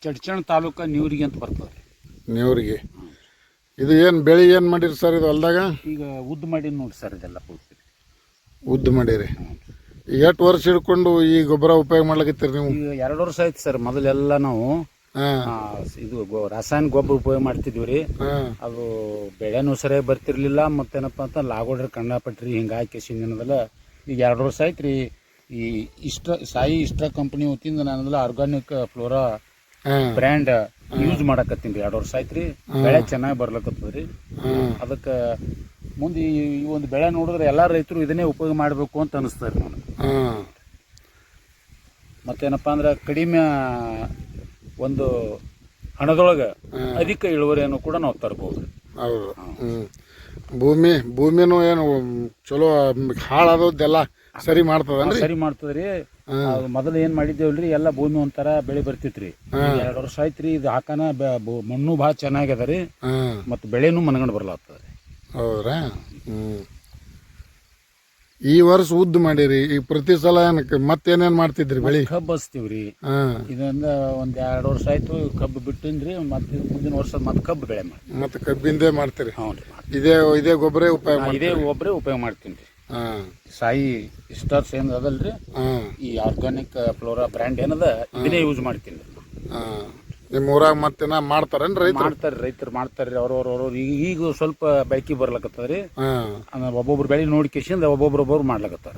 ಚಡ್ಚಣ ತಾಲೂಕು ನೀವ್ರಿಗೆ ಅಂತ ಬರ್ತದೆ ರೀ. ನೀವ್ರಿಗೆ ಇದು ಏನು ಬೆಳೆ ಏನು ಮಾಡಿರಿ ಸರ್ ಇದು ಹೊಲ್ದಾಗ? ಈಗ ಉದ್ದು ಮಾಡಿ ನೋಡಿ ಸರ್ ಇದೆಲ್ಲ ಪೂರ್ತಿ ಉದ್ದು ಮಾಡಿರಿ. ಎಷ್ಟು ವರ್ಷ ಹಿಡ್ಕೊಂಡು ಈ ಗೊಬ್ಬರ ಉಪಯೋಗ ಮಾಡ್ಲಿಕತ್ತೀರಿ ನೀವು? ಈಗ 2 ವರ್ಷ ಆಯ್ತು ಸರ್. ಮೊದಲೆಲ್ಲ ನಾವು ಇದು ರಾಸಾಯನಿಕ ಗೊಬ್ಬರ ಉಪಯೋಗ ಮಾಡ್ತಿದ್ವಿ ರೀ. ಅದು ಬೆಳೆನೂ ಸರಿಯಾಗಿ ಬರ್ತಿರ್ಲಿಲ್ಲ. ಮತ್ತೇನಪ್ಪ ಅಂತ ಲಾಗೋಡ್ರಿ ಕಂಡಾಪಟ್ರಿ ಹಿಂಗಾಗಿ ಕೆಸಿಂದೆಲ್ಲ ಈಗ 2 ವರ್ಷ ಆಯ್ತು ರೀ. ಈ ಸಾಯಿ ಇಷ್ಟ ಕಂಪ್ನಿ ವತಿಯಿಂದ ನಾನೆಲ್ಲ ಆರ್ಗಾನಿಕ್ ಫ್ಲೋರಾ ಬ್ರ್ಯಾಂಡ್ ಯೂಸ್ ಮಾಡಕತ್ತೀನಿ ರೀ. 2 ವರ್ಷ ಆಯ್ತು ರೀ. ಬೆಳೆ ಚೆನ್ನಾಗಿ ಬರ್ಲಕತ್ತದ ರೀ. ಅದಕ್ಕೆ ಮುಂದೆ ಈ ಒಂದು ಬೆಳೆ ನೋಡಿದ್ರೆ ಎಲ್ಲ ರೈತರು ಇದನ್ನೇ ಉಪಯೋಗ ಮಾಡಬೇಕು ಅಂತ ಅನಿಸ್ತಾರೆ ನನಗೆ. ಮತ್ತೇನಪ್ಪ ಅಂದ್ರೆ ಕಡಿಮೆ ಒಂದು ಹಣದೊಳಗೆ ಅಧಿಕ ಇಳುವರಿಯನ್ನು ಕೂಡ ನಾವು ತರ್ಬೋದು. ಹೌದು. ಭೂಮಿನೂ ಏನು ಚಲೋ ಹಾಳಾದದ್ದೆಲ್ಲ ಸರಿ ಮಾಡ್ತದನ್ರಿ? ಸರಿ ಮಾಡ್ತದ್ರಿ. ಮೊದಲು ಏನ್ ಮಾಡಿದ್ದೇವಲ್ರಿ, ಎಲ್ಲ ಭೂಮಿ ಒಂಥರ ಬೆಳೆ ಬರ್ತಿತ್ರಿ. 2 ವರ್ಷ ಆಯ್ತ್ರಿ ಇದು ಹಾಕನ ಮಣ್ಣು ಭಾಳ ಚೆನ್ನಾಗ್ಯದ ರೀ. ಮತ್ತು ಬೆಳೆನೂ ಮನಗಂಡು ಬರ್ಲಾಗ್ತದೆ. ಹೌದ್ರಾ? ಈ ವರ್ಷ ಉದ್ದು ಮಾಡಿರಿ. ಈ ಪ್ರತಿ ಸಲ ಮತ್ತೇನೇನ್ ಮಾಡ್ತಿದ್ರಿ ಬೆಳಿ? ಕಬ್ಬು ಹಚ್ತೀವ್ರಿ. ಇದರಿಂದ ಒಂದ್ 2 ವರ್ಷ ಆಯ್ತು ಕಬ್ಬು ಬಿಟ್ಟಿನ್ರಿ. ಮತ್ತೆ ಮುಂದಿನ ವರ್ಷ ಮತ್ತೆ ಕಬ್ಬು ಬೆಳೆ ಮಾಡಿ ಮತ್ತೆ ಕಬ್ಬಿಂದೇ ಮಾಡ್ತೀರಿ? ಹೌದ್ರಿ. ಇದೇ ಗೊಬ್ಬರ ಉಪಯೋಗ? ಇದೇ ಗೊಬ್ಬರ ಉಪಯೋಗ ಮಾಡ್ತೀನಿ ರೀ. ಸಾಯಿ ಸ್ಟಾರ್ಸ್ ಏನ್ ಅದಲ್ರಿ, ಈ ಆರ್ಗಾನಿಕ್ ಫ್ಲೋರಾ ಬ್ರ್ಯಾಂಡ್ ಏನದ ಇದನ್ನೇ ಯೂಸ್ ಮಾಡ್ತೀನಿ. ನಿಮ್ಮ ಊರಾಗ ಮತ್ತೇನ ಮಾಡ್ತಾರೇನ್ರಿ ರೈತರು? ಮಾಡ್ತಾರೆ, ರೈತರು ಮಾಡ್ತಾರ್ರಿ. ಅವ್ರವ್ರು ಈಗ ಸ್ವಲ್ಪ ಬೆಳಕಿ ಬರ್ಲಕತ್ತದ್ರಿ. ಒಬ್ಬೊಬ್ರು ಬೆಳೆ ನೋಡಿ ಕಿಶಿಂದ ಒಬ್ಬೊಬ್ರು ಮಾಡ್ಲಕತ್ತಾರ.